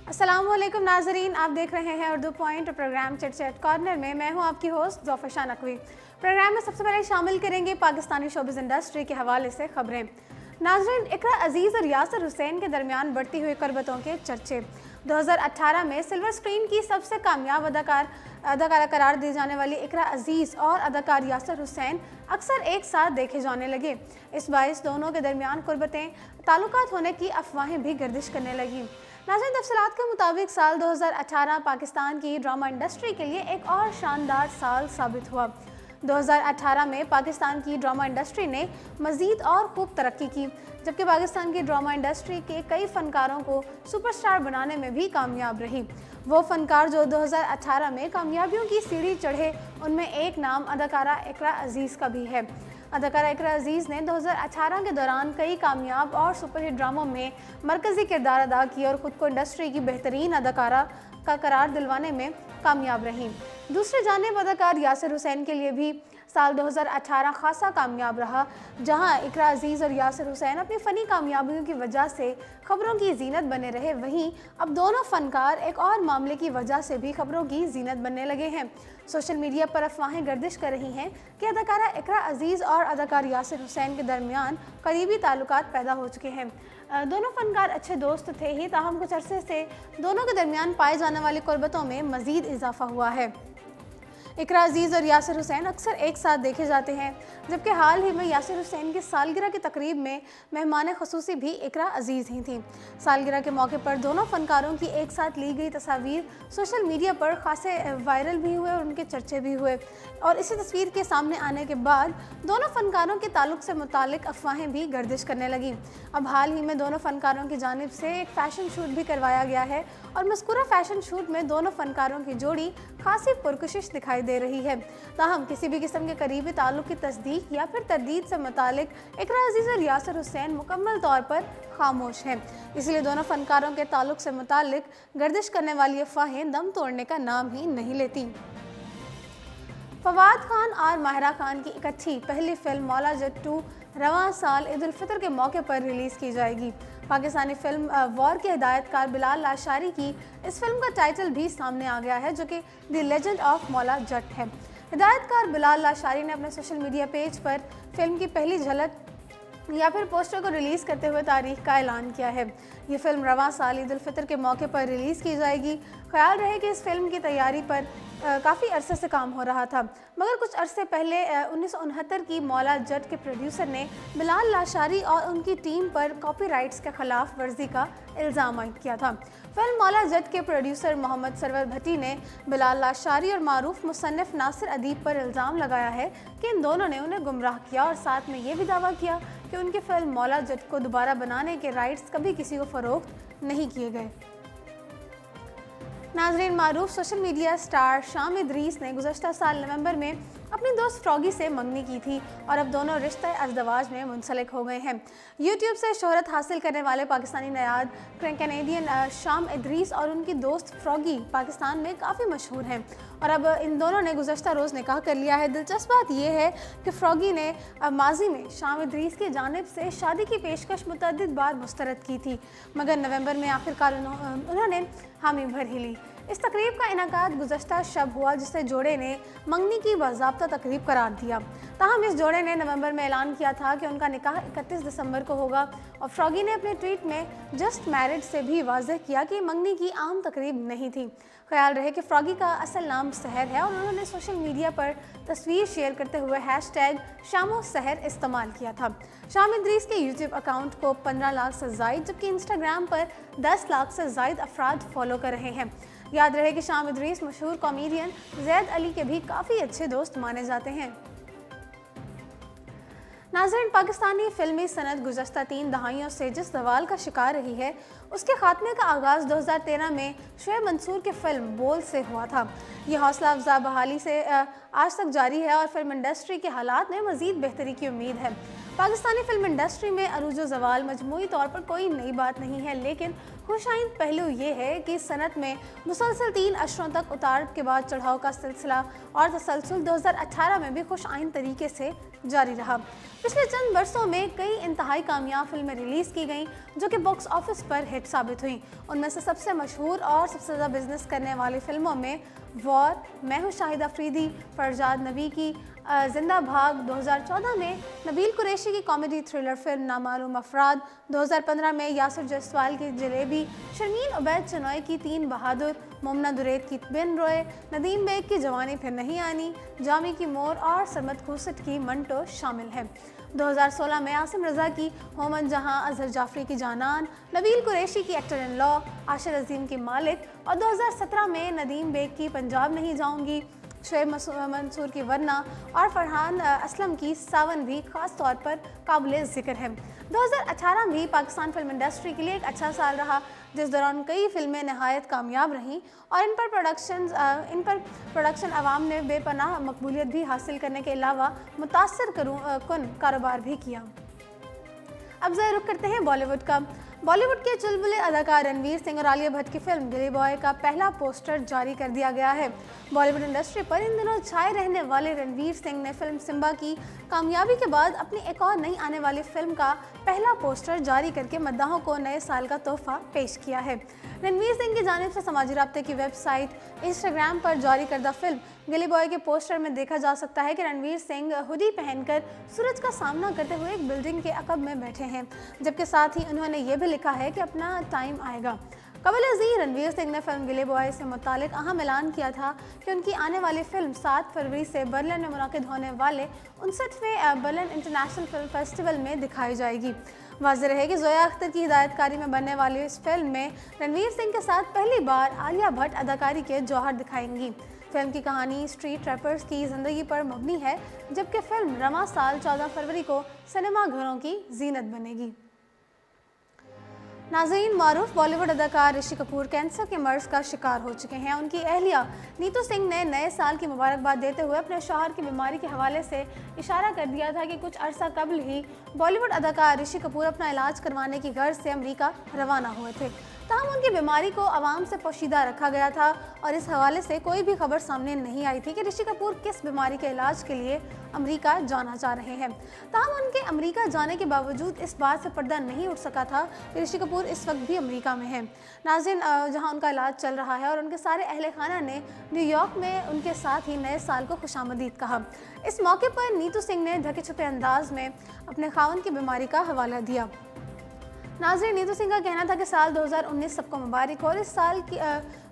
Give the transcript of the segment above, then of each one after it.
अस्सलामुअलैकुम नाजरीन, आप देख रहे हैं Urdu point program chit chat corner में। मैं हूं आपकी होस्ट ज़ोफ़र नकवी। प्रोग्राम में सबसे पहले शामिल करेंगे पाकिस्तानी शोबिज़ इंडस्ट्री के हवाले से खबरें। नाजरीन, इकरा अजीज़ और यासिर हुसैन के दरमियान बढ़ती हुई करबतों के चर्चे। 2018 में सिल्वर स्क्रीन की सबसे कामयाब अदाकारा करार दी जाने वाली इकरा अजीज़ और अदाकार यासिर हुसैन अक्सर एक साथ देखे जाने लगे। इस बाइस दोनों के दरमियान कुर्बतें ताल्लुकात होने की अफवाहें भी गर्दिश करने लगी। नाज़रीन, तफसीलात के मुताबिक साल 2018 पाकिस्तान की ड्रामा इंडस्ट्री के लिए एक और शानदार साल साबित हुआ। 2018 में पाकिस्तान की ड्रामा इंडस्ट्री ने मज़ीद और खूब तरक्की की, जबकि पाकिस्तान की ड्रामा इंडस्ट्री के कई फ़नकारों को सुपरस्टार बनाने में भी कामयाब रही। वो फ़नकार जो 2018 में कामयाबियों की सीढ़ी चढ़े, उनमें एक नाम अदाकारा इकरा अजीज़ का भी है। अदाकारा इकरा अजीज़ ने 2018 के दौरान कई कामयाब और सुपरहिट ड्रामों में मरकज़ी किरदार अदा किए और ख़ुद को इंडस्ट्री की बेहतरीन अदाकारा का करार दिलवाने में कामयाब रहीं। दूसरी जानिब अदाकार यासिर हुसैन के लिए भी साल 2018 खासा कामयाब रहा, जहां इकरा अजीज़ और यासिर हुसैन अपनी फ़नी कामयाबियों की वजह से खबरों की जीनत बने रहे। वहीं अब दोनों फ़नकार एक और मामले की वजह से भी खबरों की जीनत बनने लगे हैं। सोशल मीडिया पर अफवाहें गर्दिश कर रही हैं कि अदाकारा इकरा अजीज़ और अदाकार यासिर हुसैन के दरमियान करीबी ताल्लुकात पैदा हो चुके हैं। दोनों फ़नकार अच्छे दोस्त थे ही, ताहम कुछ अरसे से दोनों के दरमियान पाए जाने वाली कुर्बतों में मज़ीद इजाफा हुआ है। इकरा अजीज़ और यासिर हुसैन अक्सर एक साथ देखे जाते हैं, जबकि हाल ही में यासिर हुसैन की सालगिरह की तकरीब में मेहमान ख़ुसूसी भी इकरा अजीज़ ही थी। सालगिरह के मौके पर दोनों फ़नकारों की एक साथ ली गई तस्वीर सोशल मीडिया पर खासे वायरल भी हुए और उनके चर्चे भी हुए। और इसी तस्वीर के सामने आने के बाद दोनों फ़नकारों के ताल्लुक़ से मुतालिक अफवाहें भी गर्दिश करने लगी। अब हाल ही में दोनों फ़नकारों की जानिब से एक फ़ैशन शूट भी करवाया गया है और मज़कूरा फ़ैशन शूट में दोनों फ़नकारों की जोड़ी खासी पुरकशिश दिखाई दे रही है। ताहम किसी भी किस्म के करीबी ताल्लुक़ की तस्दीक या फिर तरदीद से मुतालिक इकरा अजीज़ और यासिर हुसैन मुकम्मल तौर पर खामोश हैं। इसलिए दोनों फ़नकारों के ताल्लुक़ से मुतालिक गर्दिश करने वाली अफवाहें दम तोड़ने का नाम ही नहीं लेती। फवाद खान और माहिरा खान की इकट्ठी पहली फिल्म मौला जट 2 रवां साल ईद उल फितर के मौके पर रिलीज़ की जाएगी। पाकिस्तानी फिल्म वॉर के हिदायतकार बिलाल लाशारी की इस फिल्म का टाइटल भी सामने आ गया है, जो कि the legend of Maula Jatt है। हिदायतकार बिलाल लाशारी ने अपने सोशल मीडिया पेज पर फिल्म की पहली झलक या फिर पोस्टर को रिलीज़ करते हुए तारीख का ऐलान किया है। ये फिल्म रवां साल ईद उल फितर के मौके पर रिलीज़ की जाएगी। ख्याल रहे कि इस फिल्म की तैयारी पर काफ़ी अरसे से काम हो रहा था, मगर कुछ अरसे पहले 1969 की मौला जट के प्रोड्यूसर ने बिलाल लाशारी और उनकी टीम पर कॉपीराइट्स के खिलाफ वर्जी का इल्ज़ाम आयद किया था। फिल्म मौला जट के प्रोड्यूसर मोहम्मद सरवर भट्टी ने बिलाल लाशारी और मारूफ मुसन्निफ नासिर अदीब पर इल्ज़ाम लगाया है कि इन दोनों ने उन्हें गुमराह किया और साथ में ये भी दावा किया कि उनकी फिल्म मौला जट को दोबारा बनाने के राइट्स कभी किसी को फ़रोख्त नहीं किए गए। नाजरीन, मारूफ सोशल मीडिया स्टार शाम इदरीस ने गुज़श्ता साल नवंबर में अपनी दोस्त फ्रॉगी से मंगनी की थी और अब दोनों रिश्ते अज़दवाज में मुंसलिक हो गए हैं। यूट्यूब से शोहरत हासिल करने वाले पाकिस्तानी नयाद कैनेडियन शाम इदरीस और उनकी दोस्त फ्रॉगी पाकिस्तान में काफ़ी मशहूर हैं और अब इन दोनों ने गुज़श्ता रोज़ निकाह कर लिया है। दिलचस्प बात यह है कि फ्रॉगी ने माजी में शाम इदरीस की जानिब से शादी की पेशकश मुतअद्दिद बार मुस्तरद की थी, मगर नवंबर में आखिरकार उन्होंने हामी भर ही ली। इस तकरीब का इनाकाद गुज़श्ता शब हुआ, जिसे जोड़े ने मंगनी की बाज़ाब्ता तकरीब करार दिया। ताहम इस जोड़े ने नवंबर में ऐलान किया था कि उनका निकाह 31 दिसंबर को होगा और फ्रॉगी ने अपने ट्वीट में जस्ट मैरिड से भी वाज़ेह किया कि मंगनी की आम तकरीब नहीं थी। ख्याल रहे कि फ्रॉगी का असल नाम सहर है और उन्होंने सोशल मीडिया पर तस्वीर शेयर करते हुए हैशटैग शामो सहर इस्तेमाल किया था। शाम इदरीस के यूट्यूब अकाउंट को 15 लाख से ज़ायद, जबकि इंस्टाग्राम पर 10 लाख से ज़ायद अफराद फॉलो कर रहे हैं। याद रहे कि शाम इदरीस मशहूर कॉमेडियन ज़ैद अली के भी काफ़ी अच्छे दोस्त माने जाते हैं। नाज़रीन, पाकिस्तानी फिल्मी सनत गुज़श्ता 3 दहाइयों से जिस ज़वाल का शिकार रही है, उसके खात्मे का आगाज़ 2013 में शुएब मंसूर की फ़िल्म बोल से हुआ था। ये हौसला अफजा बहाली से आज तक जारी है और फिल्म इंडस्ट्री के हालात में मज़ीद बेहतरी की उम्मीद है। पाकिस्तानी फिल्म इंडस्ट्री में अरूज ज़वाल मजमूई तौर पर कोई नई बात नहीं है, लेकिन खुशाइन पहलू ये है कि सनत में मुसलसल 3 अशरों तक उतार के बाद चढ़ाव का सिलसिला और तसलसल 2018 में भी खुशाइन तरीके से जारी रहा। पिछले चंद वर्षों में कई इंतहाई कामयाब फिल्में रिलीज़ की गईं जो कि बॉक्स ऑफिस पर हिट साबित हुई। उनमें से सबसे मशहूर और सबसे ज़्यादा बिजनेस करने वाली फिल्मों में वॉर, मैं हूँ शाहिद अफरीदी, फरजाद नबी की जिंदा भाग 2014 में, नबील कुरैशी की कॉमेडी थ्रिलर फिल्म नामालूम अफराद 2015 में, यासिर जसवाल की जलेबी, शर्मीन उबैद चनोय की 3 बहादुर, मुमना दुरैद की बिन रोए, नदीम बेग की जवानी फिर नहीं आनी, जामी की मोर और सरमद खुसट की मंटो शामिल हैं। 2016 में आसिम रज़ा की होमन जहां, अजहर जाफरी की जानान, नबील कुरैशी की एक्टर इन लॉ, आशिर अजीम की मालिक और 2017 में नदीम बेग की पंजाब नहीं जाऊंगी, शुएब मंसूर की वरना और फरहान असलम की सावन भी खास तौर पर काबिल ज़िक्र है। 2018 भी पाकिस्तान फिल्म इंडस्ट्री के लिए एक अच्छा साल रहा, जिस दौरान कई फिल्में नहायत कामयाब रहीं और इन पर प्रोडक्शन अवाम ने बेपनाह मकबूलियत भी हासिल करने के अलावा मुतासर कुन कारोबार भी किया। अब जरा रुख करते हैं बॉलीवुड का। बॉलीवुड के चुलबुले अदाकार रणवीर सिंह और आलिया भट्ट की फिल्म गिली बॉय का पहला पोस्टर जारी कर दिया गया है। बॉलीवुड इंडस्ट्री पर इन दिनों छाए रहने वाले रणवीर सिंह ने फिल्म सिम्बा की कामयाबी के बाद अपनी एक और नई आने वाली फिल्म का पहला पोस्टर जारी करके मद्दाहों को नए साल का तोहफा पेश किया है। रणवीर सिंह की जानिब से समाजी राब्ते की वेबसाइट इंस्टाग्राम पर जारी करदा फिल्म गिली बॉय के पोस्टर में देखा जा सकता है कि रणवीर सिंह हुडी पहनकर सूरज का सामना करते हुए एक बिल्डिंग के अकब में बैठे हैं, जबकि साथ ही उन्होंने ये भी लिखा है कि अपना टाइम आएगा। कबल रणवीर सिंह ने फिल्म गिली बॉय से मुतालिक अहम ऐलान किया था कि उनकी आने वाली फिल्म 7 फरवरी से बर्लिन में मुनाकिद होने वाले 59वें बर्लिन इंटरनेशनल फिल्म फेस्टिवल में दिखाई जाएगी। वाज़ेह है कि ज़ोया अख्तर की हिदायतकारी में बनने वाली इस फिल्म में रणवीर सिंह के साथ पहली बार आलिया भट्ट अदाकारी के जौहर दिखाएंगी। फिल्म की कहानी स्ट्रीट रैपर्स की ज़िंदगी पर मबनी है, जबकि फिल्म रवां साल 14 फरवरी को सिनेमा घरों की जीनत बनेगी। नाज़रीन, मारूफ बॉलीवुड अदाकार ऋषि कपूर कैंसर के मर्ज का शिकार हो चुके हैं। उनकी अहलिया नीतू सिंह ने नए साल की मुबारकबाद देते हुए अपने शौहर की बीमारी के हवाले से इशारा कर दिया था कि कुछ अरसा कबल ही बॉलीवुड अदाकार ऋषि कपूर अपना इलाज करवाने की गर्ज से अमेरिका रवाना हुए थे। ताहम उनकी बीमारी को आवाम से पोशीदा रखा गया था और इस हवाले से कोई भी खबर सामने नहीं आई थी कि ऋषि कपूर किस बीमारी के इलाज के लिए अमेरिका जाना चाह रहे हैं। ताहम उनके अमेरिका जाने के बावजूद इस बात से पर्दा नहीं उठ सका था कि ऋषि कपूर इस वक्त भी अमेरिका में हैं। नाज़रीन, जहां उनका इलाज चल रहा है और उनके सारे अहले खाना ने न्यूयॉर्क में उनके साथ ही नए साल को खुशामदीद कहा। इस मौके पर नीतू सिंह ने ढके छुपे अंदाज में अपने खावन की बीमारी का हवाला दिया। नाज़रीन, नीतू सिंह का कहना था कि साल 2019 सबको मुबारक हो और इस साल की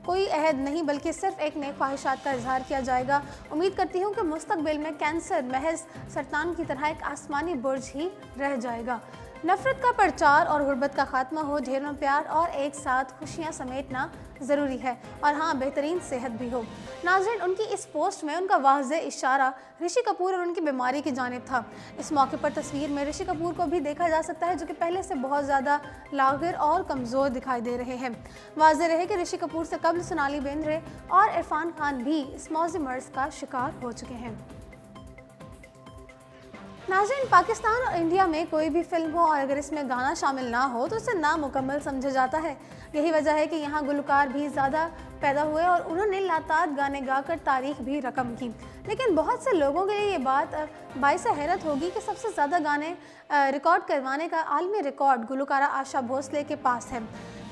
कोई अहद नहीं बल्कि सिर्फ एक नए ख्वाहिशात का इजहार किया जाएगा। उम्मीद करती हूँ कि मुस्तकबिल में कैंसर महज सरतान की तरह एक आसमानी बुर्ज ही रह जाएगा। नफरत का प्रचार और गुर्बत का खात्मा हो, ढेरों प्यार और एक साथ खुशियाँ समेटना ज़रूरी है और हाँ, बेहतरीन सेहत भी हो। नाज़रीन, उनकी इस पोस्ट में उनका वाज़ेह इशारा ऋषि कपूर और उनकी बीमारी की जानिब था। इस मौके पर तस्वीर में ऋषि कपूर को भी देखा जा सकता है, जो कि पहले से बहुत ज़्यादा लागिर और कमज़ोर दिखाई दे रहे हैं। वाज़ेह रहे कि ऋषि कपूर से कबल सोनाली बेंद्रे और इरफान खान भी इस मौजी मर्ज का शिकार हो चुके हैं। नाज़रीन, पाकिस्तान और इंडिया में कोई भी फिल्म हो और अगर इसमें गाना शामिल ना हो तो उसे नामुकम्मल समझा जाता है। यही वजह है कि यहाँ गुलकार भी ज़्यादा पैदा हुए और उन्होंने लाताद गाने गाकर तारीख भी रकम की। लेकिन बहुत से लोगों के लिए ये बात बाइस हैरत होगी कि सबसे ज़्यादा गाने रिकॉर्ड करवाने का आलमी रिकॉर्ड गुलकारा आशा भोसले के पास है।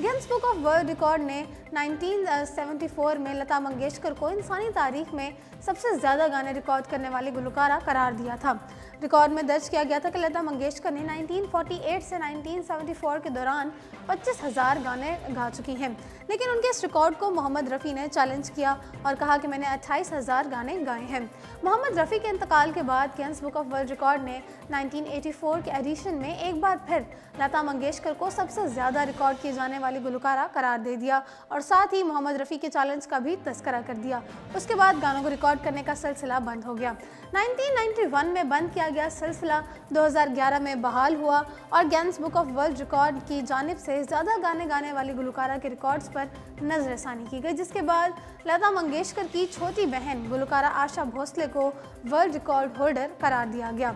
Guinness book of world record ने 1974 में लता मंगेशकर को इंसानी तारीख में सबसे ज़्यादा गाने रिकॉर्ड करने वाली गुलकारा करार दिया था। रिकॉर्ड में दर्ज किया गया था कि लता मंगेशकर ने 1948 से 1974 के दौरान 25,000 गाने गा चुकी हैं। लेकिन उनके इस रिकॉर्ड को मोहम्मद रफ़ी ने चैलेंज किया और कहा कि मैंने 28,000 गाने गाए हैं। मोहम्मद रफ़ी के इंतकाल के बाद Guinness book of world record ने 1984 के एडिशन में एक बार फिर लता मंगेशकर को सबसे ज़्यादा रिकॉर्ड किए जाने वाली गुलकारा करार दे दिया और साथ ही मोहम्मद रफ़ी के चैलेंज का भी तस्करा कर दिया। उसके बाद गानों को रिकॉर्ड करने का सिलसिला बंद हो गया। 1991 में बंद किया गया सिलसिला 2011 में बहाल हुआ और Guinness book of world record की जानिब से ज़्यादा गाने गाने वाली गुलकारा के रिकॉर्ड्स पर नज़रसानी की गई, जिसके बाद लता मंगेशकर की छोटी बहन गुलकारा आशा भोसले को वर्ल्ड रिकॉर्ड होल्डर करार दिया गया।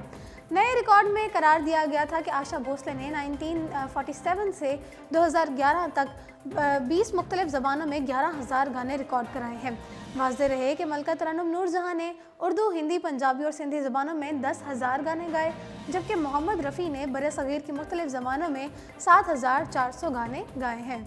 नए रिकॉर्ड में करार दिया गया था कि आशा भोसले ने 1947 से 2011 तक 20 मुख्तलिफ ज़बानों में 11,000 गाने रिकॉर्ड कराए हैं। वाज़ेह रहे कि मलका तरन्नुम नूरजहां ने उर्दू, हिंदी, पंजाबी और सिंधी ज़बानों में 10,000 गाने गाए, जबकि मोहम्मद रफ़ी ने बरे सग़ीर की मुख्तलिफ ज़बानों में 7,400 गाने गाए हैं।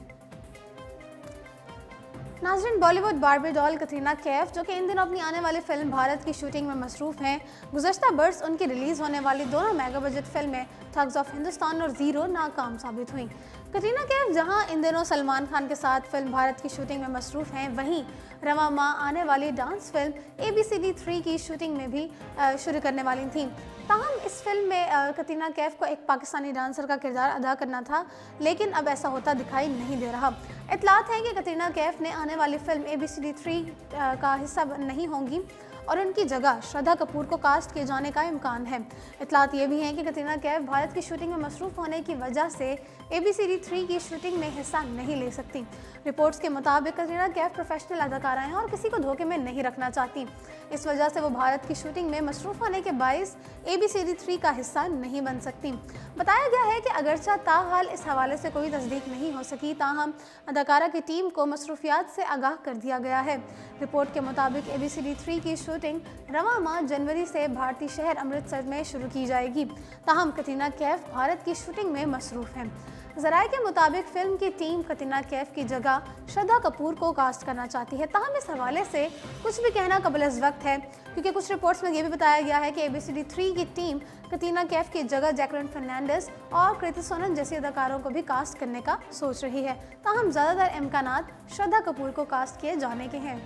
नाज़रीन, बॉलीवुड बार्बी डॉल कतरीना कैफ, जो कि इन दिनों अपनी आने वाली फिल्म भारत की शूटिंग में मसरूफ़ हैं, गुज़श्ता बरस उनकी रिलीज़ होने वाली दोनों मेगा बजट फिल्में थग्स ऑफ हिंदुस्तान और ज़ीरो नाकाम साबित हुई। कतरीना कैफ जहां इन दिनों सलमान खान के साथ फिल्म भारत की शूटिंग में मसरूफ़ हैं, वहीं रवा माह आने वाली डांस फिल्म ABCD 3 की शूटिंग में भी शुरू करने वाली थी। ताहम इस फिल्म में कतरीना कैफ को एक पाकिस्तानी डांसर का किरदार अदा करना था, लेकिन अब ऐसा होता दिखाई नहीं दे रहा। इतलात है कि कतरीना कैफ ने आने वाली फिल्म ABCD 3 का हिस्सा नहीं होंगी और उनकी जगह श्रद्धा कपूर को कास्ट किए जाने का इम्कान है। इतलात ये भी हैं कि कतरीना कैफ भारत की शूटिंग में मसरूफ़ होने की वजह से ABCD 3 की शूटिंग में हिस्सा नहीं ले सकती। रिपोर्ट्स के मुताबिक कतरीना कैफ प्रोफेशनल अदाकारा हैं और किसी को धोखे में नहीं रखना चाहती। इस वजह से वो भारत की शूटिंग में मसरूफ़ होने के बाइस ABCD 3 का हिस्सा नहीं बन सकती। बताया गया है कि अगरचा ताहाल इस हवाले से कोई तस्दीक नहीं हो सकी, ताहम अदाकारा की टीम को मसरूफियात से आगाह कर दिया गया है। रिपोर्ट के मुताबिक ABCD 3 की शूटिंग रवा माह जनवरी से भारतीय शहर अमृतसर में शुरू की जाएगी। ताहम कतरीना कैफ भारत की शूटिंग में मसरूफ़ हैं। ज़राए के मुताबिक फिल्म की टीम कतरीना कैफ की जगह श्रद्धा कपूर को कास्ट करना चाहती है। ताहम इस हवाले से कुछ भी कहना कबल-अज़-वक्त है, क्योंकि कुछ रिपोर्ट्स में ये भी बताया गया है कि ABCD 3 की टीम कतरीना कैफ की जगह जैकलिन फर्नांडिस और कृति सोनन जैसी अदाकारों को भी कास्ट करने का सोच रही है। ताहम ज़्यादातर इम्कानात श्रद्धा कपूर को कास्ट किए जाने के हैं।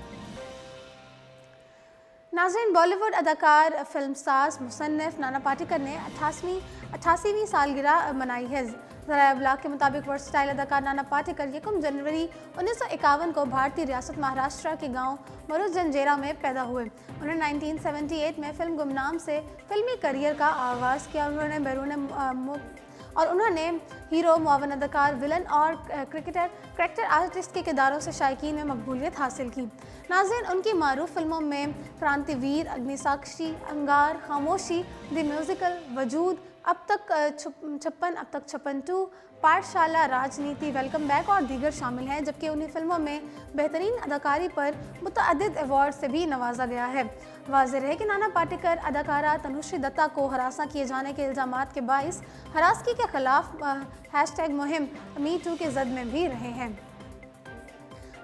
नाज़रीन, बॉलीवुड अदाकार, फिल्म साज, मुसन्निफ नाना पाटेकर ने 88वीं सालगिरह मनाई है। ज़राए अबलाग के मुताबिक वर्सटाइल अदाकार नाना पाटेकर 1 जनवरी 1951 को भारतीय रियासत महाराष्ट्र के गांव मरुजंजेरा में पैदा हुए। उन्होंने 1978 में फिल्म गुमनाम से फिल्मी करियर का आगाज़ किया। उन्होंने हीरो, मुआवन अदाकार, विलन और करैक्टर आर्टिस्ट के किरदारों से शायकीन में मकबूलियत हासिल की। नाज़रीन, उनकी मारूफ फिल्मों में क्रांतिवीर, अग्निसाक्षी, अंगार, खामोशी, द म्यूज़िकल, वजूद, अब तक 56 2, पाठशाला, राजनीति, वेलकम बैक और दीगर शामिल हैं, जबकि उन्हीं फिल्मों में बेहतरीन अदाकारी पर मुतअद्दिद अवार्ड से भी नवाजा गया है। वाज़ेह है कि नाना पाटेकर अदाकारा तनुश्री दत्ता को हरासा किए जाने के इल्ज़ामात के बाइस हरासगी के खिलाफ #मुहिम #MeToo के जद में भी रहे हैं।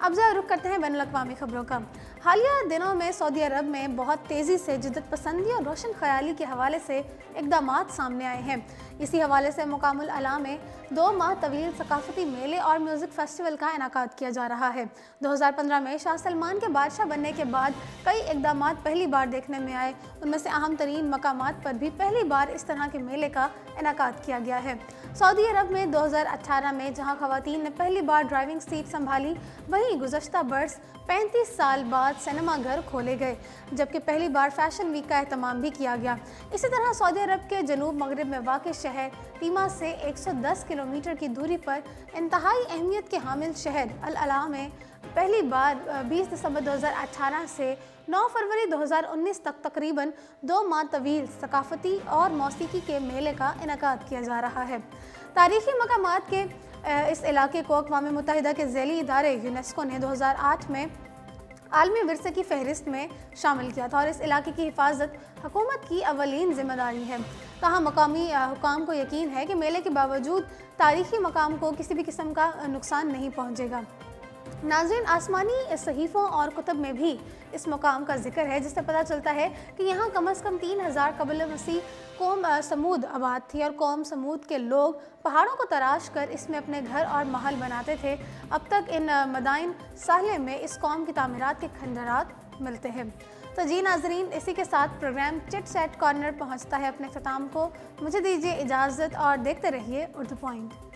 अब जरा रुख करते हैं बैनुल-अक़वामी खबरों का। हालिया दिनों में सऊदी अरब में बहुत तेज़ी से जिद्दत पसंदी और रोशन ख़याली के हवाले से इक़दामात सामने आए हैं। इसी हवाले से मुकामुल अला में 2 माह तवील सकाफ़ती मेले और म्यूज़िक फेस्टिवल का इनाकाद किया जा रहा है। 2015 में शाह सलमान के बादशाह बनने के बाद कई इक़दामात पहली बार देखने में आए। उनमें से अहम तरीन मकामात पर भी पहली बार इस तरह के मेले का इनाकाद किया गया है। सऊदी अरब में 2018 में जहां ख़वातीन ने पहली बार ड्राइविंग सीट संभाली, वहीं गुज़श्ता बरस 35 साल बाद सिनेमा घर खोले गए, जबकि पहली बार फैशन वीक का एहतमाम भी किया गया। इसी तरह सऊदी अरब के जनूब मगरिब में वाक़ शहर तीमा से 110 किलोमीटर की दूरी पर इंतहाई अहमियत के हामिल शहर अल अला में पहली बार 20 दिसंबर 2018 से 9 फरवरी 2019 तक तकरीबन 2 माह तवील सकाफ़ती और मौसीकी के मेले का इनेकाद किया जा रहा है। तारीख़ी मकामात के इस इलाके को अक़वाम मुत्तहिदा के ज़ैली इदारे यूनेस्को ने 2008 में आलमी विरसे की फहरिस्त में शामिल किया था और इस इलाके की हिफाजत हुकूमत की अवलीन जिम्मेदारी है। कहाँ मकामी हुकाम को यकीन है कि मेले के बावजूद तारीख़ी मकाम को किसी भी किस्म का नुकसान नहीं पहुँचेगा। नाज़रीन, आसमानी सहीफ़ों और कुतुब में भी इस मकाम का जिक्र है, जिससे पता चलता है कि यहाँ कम अज़ कम 3000 कबल मसीह कौम समूद आबाद थी और कौम समूद के लोग पहाड़ों को तराश कर इसमें अपने घर और महल बनाते थे। अब तक इन मदाइन साहले में इस कौम की तामीरात के खंडरात मिलते हैं। तो जी नाज़रीन, इसी के साथ प्रोग्राम चिट चैट कॉर्नर पहुँचता है अपने ख़त्म को। मुझे दीजिए इजाज़त और देखते रहिए उर्दू पॉइंट।